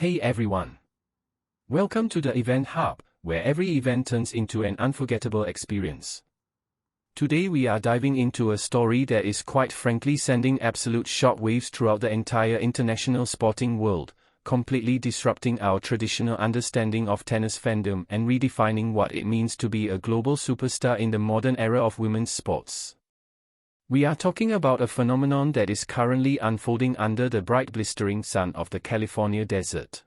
Hey everyone! Welcome to the Event Hub, where every event turns into an unforgettable experience. Today we are diving into a story that is quite frankly sending absolute shockwaves throughout the entire international sporting world, completely disrupting our traditional understanding of tennis fandom and redefining what it means to be a global superstar in the modern era of women's sports. We are talking about a phenomenon that is currently unfolding under the bright blistering sun of the California desert.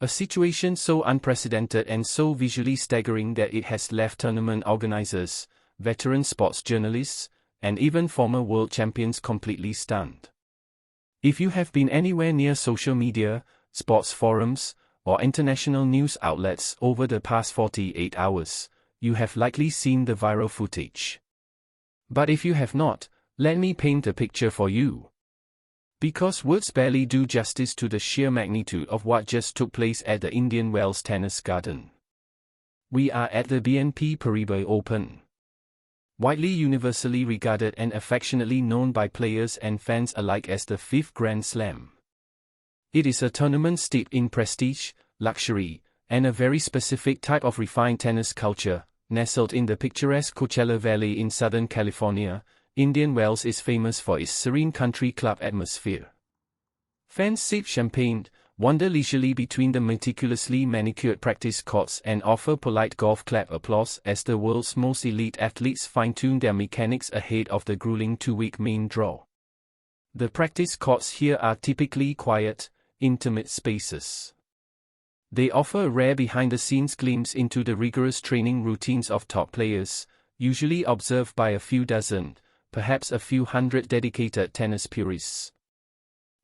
A situation so unprecedented and so visually staggering that it has left tournament organizers, veteran sports journalists, and even former world champions completely stunned. If you have been anywhere near social media, sports forums, or international news outlets over the past 48 hours, you have likely seen the viral footage. But if you have not, let me paint a picture for you. Because words barely do justice to the sheer magnitude of what just took place at the Indian Wells Tennis Garden. We are at the BNP Paribas Open. Widely universally regarded and affectionately known by players and fans alike as the fifth Grand Slam. It is a tournament steeped in prestige, luxury, and a very specific type of refined tennis culture. Nestled in the picturesque Coachella Valley in Southern California, Indian Wells is famous for its serene country club atmosphere. Fans sip champagne, wander leisurely between the meticulously manicured practice courts and offer polite golf clap applause as the world's most elite athletes fine-tune their mechanics ahead of the grueling two-week main draw. The practice courts here are typically quiet, intimate spaces. They offer a rare behind-the-scenes glimpse into the rigorous training routines of top players, usually observed by a few dozen, perhaps a few hundred dedicated tennis purists.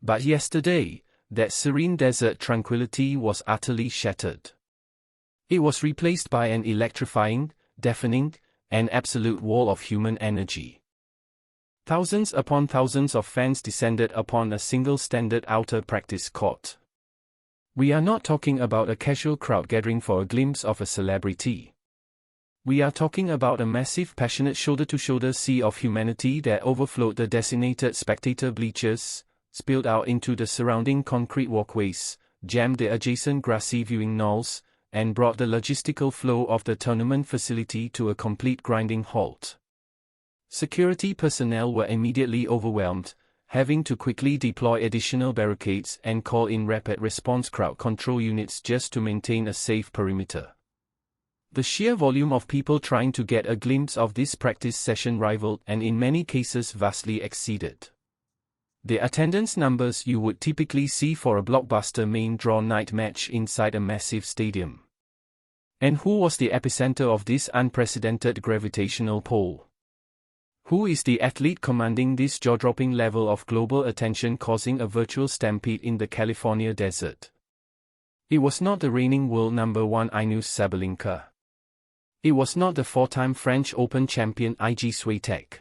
But yesterday, that serene desert tranquility was utterly shattered. It was replaced by an electrifying, deafening, and absolute wall of human energy. Thousands upon thousands of fans descended upon a single standard outer practice court. We are not talking about a casual crowd gathering for a glimpse of a celebrity. We are talking about a massive, passionate shoulder-to-shoulder sea of humanity that overflowed the designated spectator bleachers, spilled out into the surrounding concrete walkways, jammed the adjacent grassy viewing knolls, and brought the logistical flow of the tournament facility to a complete grinding halt. Security personnel were immediately overwhelmed, having to quickly deploy additional barricades and call in rapid response crowd control units just to maintain a safe perimeter. The sheer volume of people trying to get a glimpse of this practice session rivaled and in many cases vastly exceeded the attendance numbers you would typically see for a blockbuster main draw night match inside a massive stadium. And who was the epicenter of this unprecedented gravitational pull? Who is the athlete commanding this jaw-dropping level of global attention, causing a virtual stampede in the California desert? It was not the reigning world number one Ineos Sabalenka. It was not the four-time French Open champion Iga Swiatek.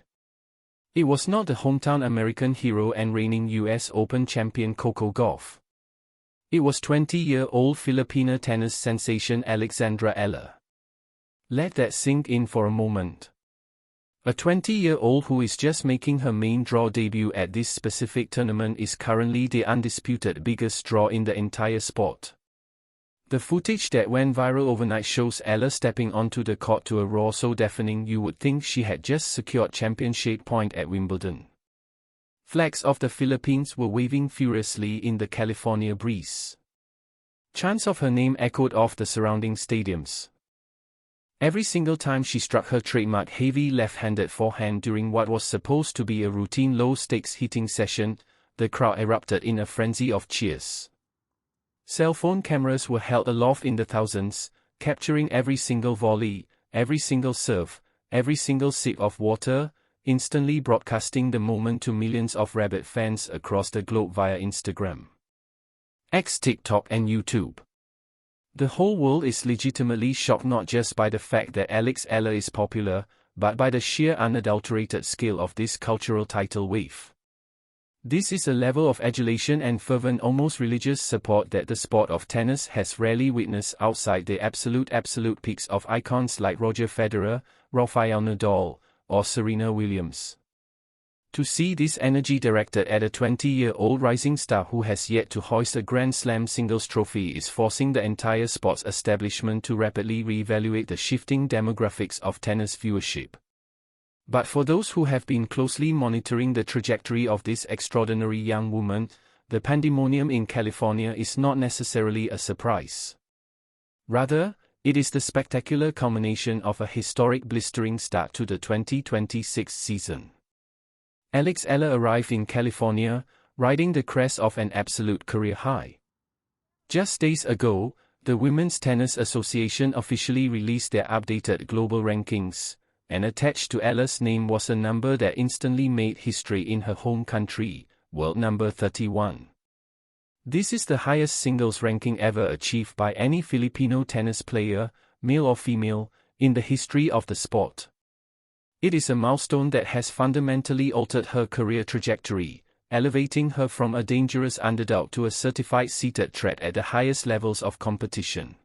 It was not the hometown American hero and reigning US Open champion Coco Gauff. It was 20-year-old Filipina tennis sensation Alexandra Eala. Let that sink in for a moment. A 20-year-old who is just making her main draw debut at this specific tournament is currently the undisputed biggest draw in the entire sport. The footage that went viral overnight shows Eala stepping onto the court to a roar so deafening you would think she had just secured championship point at Wimbledon. Flags of the Philippines were waving furiously in the California breeze. Chants of her name echoed off the surrounding stadiums. Every single time she struck her trademark heavy left-handed forehand during what was supposed to be a routine low-stakes hitting session, the crowd erupted in a frenzy of cheers. Cell phone cameras were held aloft in the thousands, capturing every single volley, every single serve, every single sip of water, instantly broadcasting the moment to millions of rabid fans across the globe via Instagram, X, TikTok and YouTube. The whole world is legitimately shocked not just by the fact that Alex Eala is popular, but by the sheer unadulterated scale of this cultural tidal wave. This is a level of adulation and fervent, almost religious support that the sport of tennis has rarely witnessed outside the absolute peaks of icons like Roger Federer, Rafael Nadal, or Serena Williams. To see this energy directed at a 20-year-old rising star who has yet to hoist a Grand Slam singles trophy is forcing the entire sports establishment to rapidly reevaluate the shifting demographics of tennis viewership. But for those who have been closely monitoring the trajectory of this extraordinary young woman, the pandemonium in California is not necessarily a surprise. Rather, it is the spectacular culmination of a historic blistering start to the 2026 season. Alexandra Eala arrived in California, riding the crest of an absolute career high. Just days ago, the Women's Tennis Association officially released their updated global rankings, and attached to Eala's name was a number that instantly made history in her home country, world number 31. This is the highest singles ranking ever achieved by any Filipino tennis player, male or female, in the history of the sport. It is a milestone that has fundamentally altered her career trajectory, elevating her from a dangerous underdog to a certified seated threat at the highest levels of competition.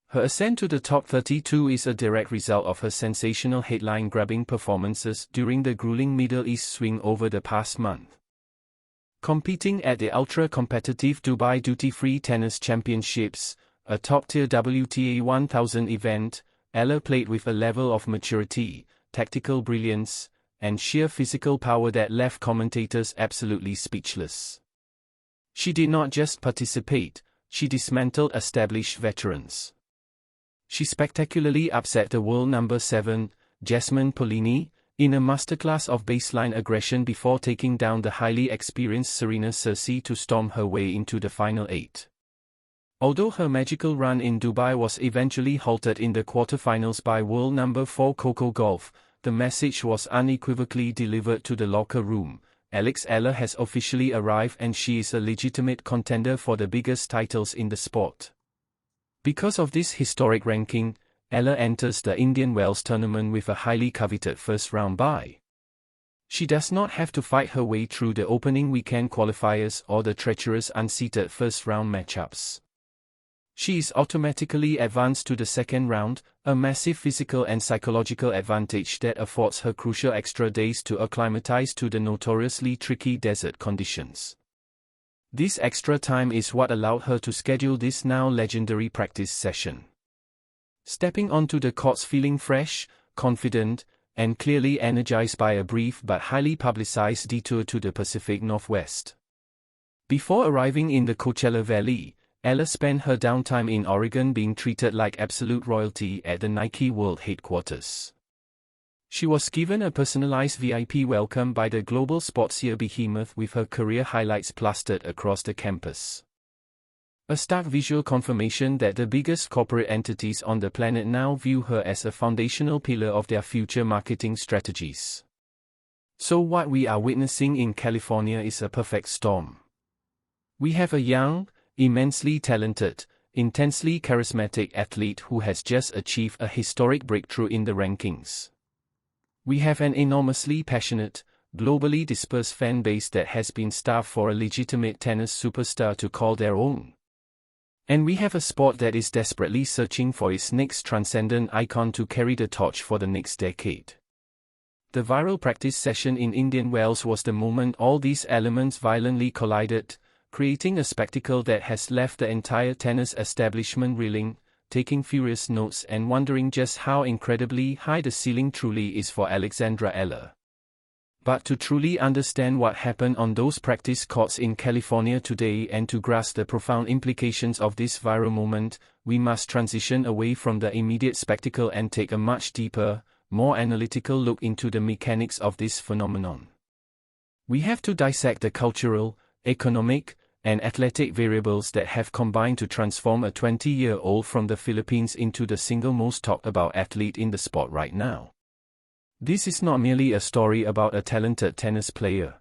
Her ascent to the top 32 is a direct result of her sensational headline-grabbing performances during the grueling Middle East swing over the past month. Competing at the ultra-competitive Dubai Duty-Free Tennis Championships, a top-tier WTA 1000 event, Eala played with a level of maturity, tactical brilliance, and sheer physical power that left commentators absolutely speechless. She did not just participate, she dismantled established veterans. She spectacularly upset the world number 7, Jasmine Paolini, in a masterclass of baseline aggression before taking down the highly experienced Serena Cersei to storm her way into the final 8. Although her magical run in Dubai was eventually halted in the quarterfinals by world number 4 Coco Gauff, the message was unequivocally delivered to the locker room. Alexandra Eala has officially arrived and she is a legitimate contender for the biggest titles in the sport. Because of this historic ranking, Eala enters the Indian Wells tournament with a highly coveted first-round bye. She does not have to fight her way through the opening weekend qualifiers or the treacherous unseeded first-round matchups. She is automatically advanced to the second round, a massive physical and psychological advantage that affords her crucial extra days to acclimatize to the notoriously tricky desert conditions. This extra time is what allowed her to schedule this now legendary practice session. Stepping onto the courts feeling fresh, confident, and clearly energized by a brief but highly publicized detour to the Pacific Northwest. Before arriving in the Coachella Valley, Eala spent her downtime in Oregon being treated like absolute royalty at the Nike World headquarters. She was given a personalized VIP welcome by the global sportswear behemoth with her career highlights plastered across the campus. A stark visual confirmation that the biggest corporate entities on the planet now view her as a foundational pillar of their future marketing strategies. So what we are witnessing in California is a perfect storm. We have a young, immensely talented, intensely charismatic athlete who has just achieved a historic breakthrough in the rankings. We have an enormously passionate, globally dispersed fan base that has been starved for a legitimate tennis superstar to call their own. And we have a sport that is desperately searching for its next transcendent icon to carry the torch for the next decade. The viral practice session in Indian Wells was the moment all these elements violently collided, creating a spectacle that has left the entire tennis establishment reeling, taking furious notes and wondering just how incredibly high the ceiling truly is for Alexandra Eala. But to truly understand what happened on those practice courts in California today and to grasp the profound implications of this viral moment, we must transition away from the immediate spectacle and take a much deeper, more analytical look into the mechanics of this phenomenon. We have to dissect the cultural, economic, and athletic variables that have combined to transform a 20-year-old from the Philippines into the single most talked about athlete in the sport right now. This is not merely a story about a talented tennis player.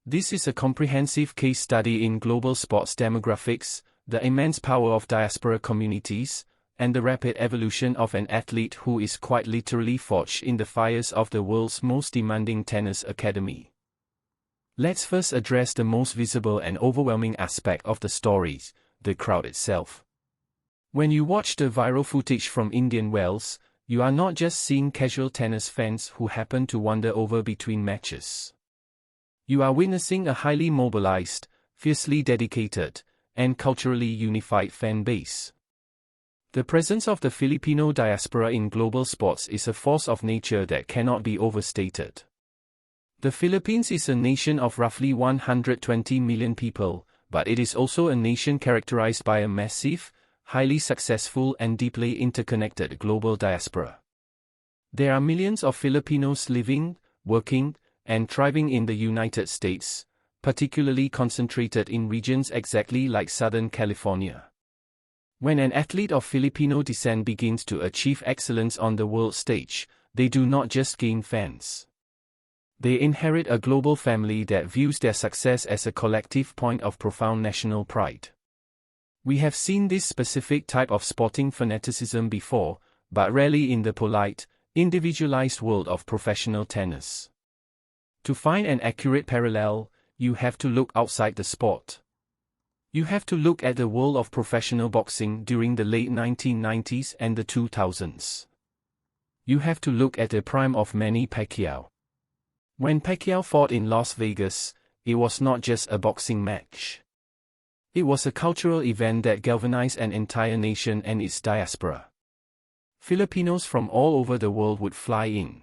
This is a comprehensive case study in global sports demographics, the immense power of diaspora communities, and the rapid evolution of an athlete who is quite literally forged in the fires of the world's most demanding tennis academy. Let's first address the most visible and overwhelming aspect of the stories, the crowd itself. When you watch the viral footage from Indian Wells, you are not just seeing casual tennis fans who happen to wander over between matches. You are witnessing a highly mobilized, fiercely dedicated, and culturally unified fan base. The presence of the Filipino diaspora in global sports is a force of nature that cannot be overstated. The Philippines is a nation of roughly 120 million people, but it is also a nation characterized by a massive, highly successful and deeply interconnected global diaspora. There are millions of Filipinos living, working, and thriving in the United States, particularly concentrated in regions exactly like Southern California. When an athlete of Filipino descent begins to achieve excellence on the world stage, they do not just gain fans. They inherit a global family that views their success as a collective point of profound national pride. We have seen this specific type of sporting fanaticism before, but rarely in the polite, individualized world of professional tennis. To find an accurate parallel, you have to look outside the sport. You have to look at the world of professional boxing during the late 1990s and the 2000s. You have to look at the prime of Manny Pacquiao. When Pacquiao fought in Las Vegas, it was not just a boxing match. It was a cultural event that galvanized an entire nation and its diaspora. Filipinos from all over the world would fly in.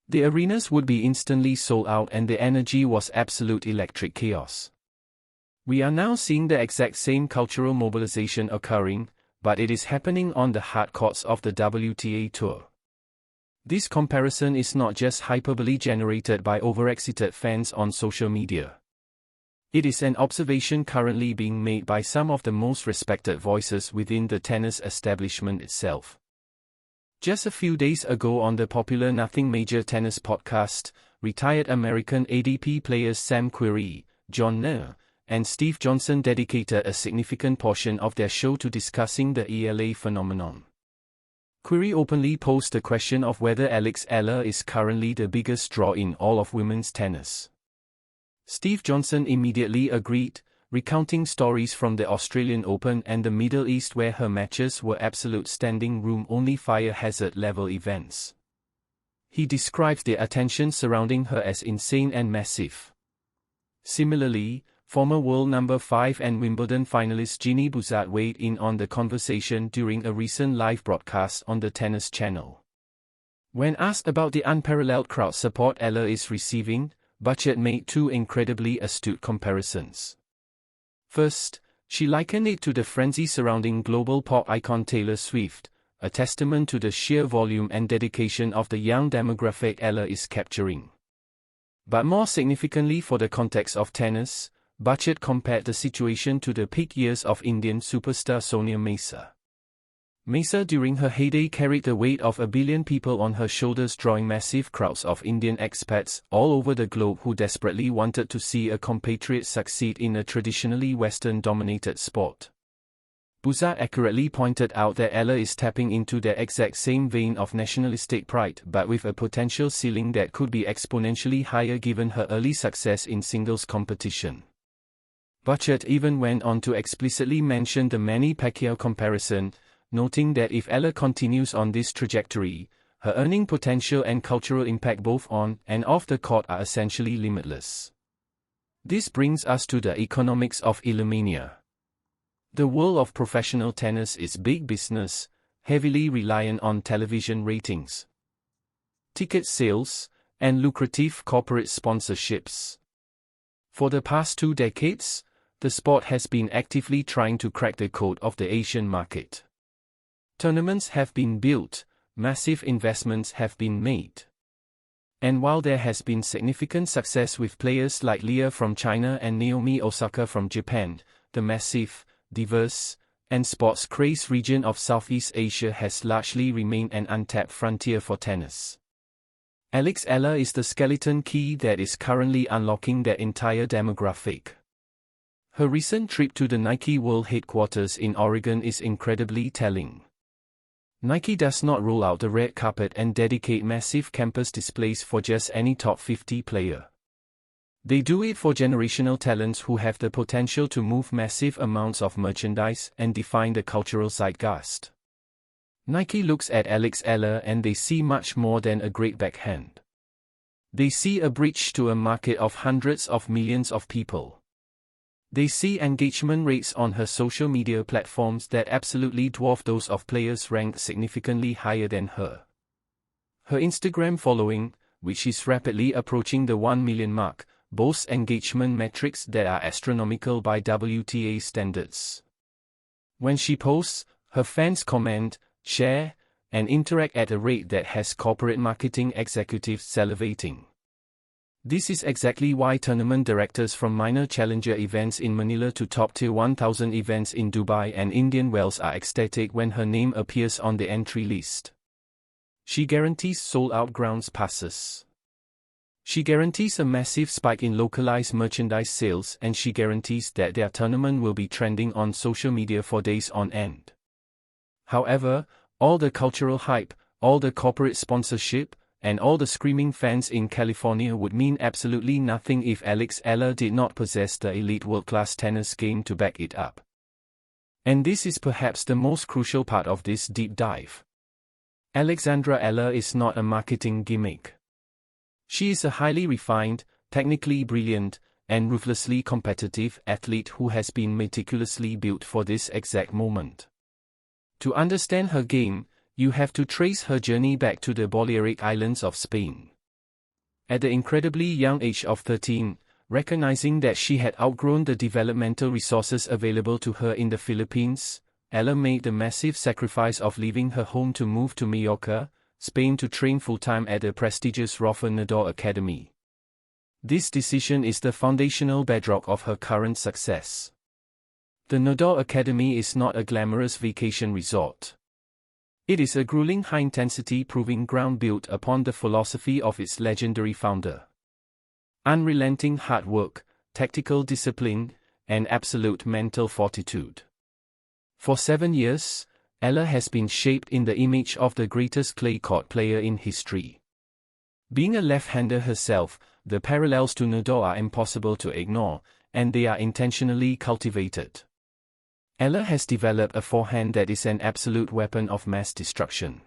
The arenas would be instantly sold out and the energy was absolute electric chaos. We are now seeing the exact same cultural mobilization occurring, but it is happening on the hard courts of the WTA Tour. This comparison is not just hyperbole generated by overexcited fans on social media. It is an observation currently being made by some of the most respected voices within the tennis establishment itself. Just a few days ago on the popular Nothing Major tennis podcast, retired American ATP players Sam Querrey, John Nair, and Steve Johnson dedicated a significant portion of their show to discussing the Eala phenomenon. Querrey openly posed the question of whether Alexandra Eala is currently the biggest draw in all of women's tennis. Steve Johnson immediately agreed, recounting stories from the Australian Open and the Middle East where her matches were absolute standing room only fire hazard level events. He describes the attention surrounding her as insane and massive. Similarly, former world number 5 and Wimbledon finalist Ginny Buzat weighed in on the conversation during a recent live broadcast on the Tennis Channel. When asked about the unparalleled crowd support Eala is receiving, Buzat made two incredibly astute comparisons. First, she likened it to the frenzy surrounding global pop icon Taylor Swift, a testament to the sheer volume and dedication of the young demographic Eala is capturing. But more significantly for the context of tennis, Buzat compared the situation to the peak years of Indian superstar Sonia Mesa. Mesa during her heyday carried the weight of 1 billion people on her shoulders, drawing massive crowds of Indian expats all over the globe who desperately wanted to see a compatriot succeed in a traditionally Western-dominated sport. Buzat accurately pointed out that Eala is tapping into the exact same vein of nationalistic pride but with a potential ceiling that could be exponentially higher given her early success in singles competition. Buzat even went on to explicitly mention the Manny Pacquiao comparison, noting that if Eala continues on this trajectory, her earning potential and cultural impact both on and off the court are essentially limitless. This brings us to the economics of Eala. The world of professional tennis is big business, heavily reliant on television ratings, ticket sales, and lucrative corporate sponsorships. For the past 2 decades, the sport has been actively trying to crack the code of the Asian market. Tournaments have been built, massive investments have been made. And while there has been significant success with players like Lia from China and Naomi Osaka from Japan, the massive, diverse, and sports-crazed region of Southeast Asia has largely remained an untapped frontier for tennis. Alexandra Eala is the skeleton key that is currently unlocking that entire demographic. Her recent trip to the Nike World Headquarters in Oregon is incredibly telling. Nike does not roll out the red carpet and dedicate massive campus displays for just any top 50 player. They do it for generational talents who have the potential to move massive amounts of merchandise and define the cultural zeitgeist. Nike looks at Alexandra Eala and they see much more than a great backhand. They see a bridge to a market of hundreds of millions of people. They see engagement rates on her social media platforms that absolutely dwarf those of players ranked significantly higher than her. Her Instagram following, which is rapidly approaching the 1 million mark, boasts engagement metrics that are astronomical by WTA standards. When she posts, her fans comment, share, and interact at a rate that has corporate marketing executives salivating. This is exactly why tournament directors from minor challenger events in Manila to top-tier 1000 events in Dubai and Indian Wells are ecstatic when her name appears on the entry list. She guarantees sold-out grounds passes. She guarantees a massive spike in localized merchandise sales, and she guarantees that their tournament will be trending on social media for days on end. However, all the cultural hype, all the corporate sponsorship, and all the screaming fans in California would mean absolutely nothing if Alexandra Eala did not possess the elite world-class tennis game to back it up. And this is perhaps the most crucial part of this deep dive. Alexandra Eala is not a marketing gimmick. She is a highly refined, technically brilliant, and ruthlessly competitive athlete who has been meticulously built for this exact moment. To understand her game, you have to trace her journey back to the Balearic Islands of Spain. At the incredibly young age of 13, recognizing that she had outgrown the developmental resources available to her in the Philippines, Eala made the massive sacrifice of leaving her home to move to Mallorca, Spain to train full-time at the prestigious Rafa Nadal Academy. This decision is the foundational bedrock of her current success. The Nadal Academy is not a glamorous vacation resort. It is a grueling high-intensity proving ground built upon the philosophy of its legendary founder. Unrelenting hard work, tactical discipline, and absolute mental fortitude. For 7 years, Eala has been shaped in the image of the greatest clay court player in history. Being a left-hander herself, the parallels to Nadal are impossible to ignore, and they are intentionally cultivated. Eala has developed a forehand that is an absolute weapon of mass destruction.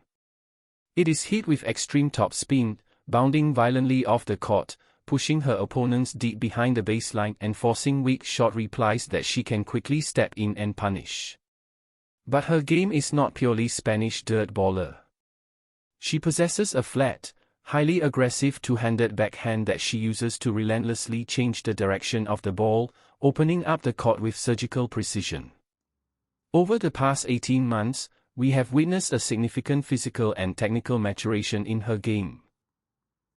It is hit with extreme top spin, bounding violently off the court, pushing her opponents deep behind the baseline and forcing weak shot replies that she can quickly step in and punish. But her game is not purely Spanish dirt baller. She possesses a flat, highly aggressive two-handed backhand that she uses to relentlessly change the direction of the ball, opening up the court with surgical precision. Over the past 18 months, we have witnessed a significant physical and technical maturation in her game.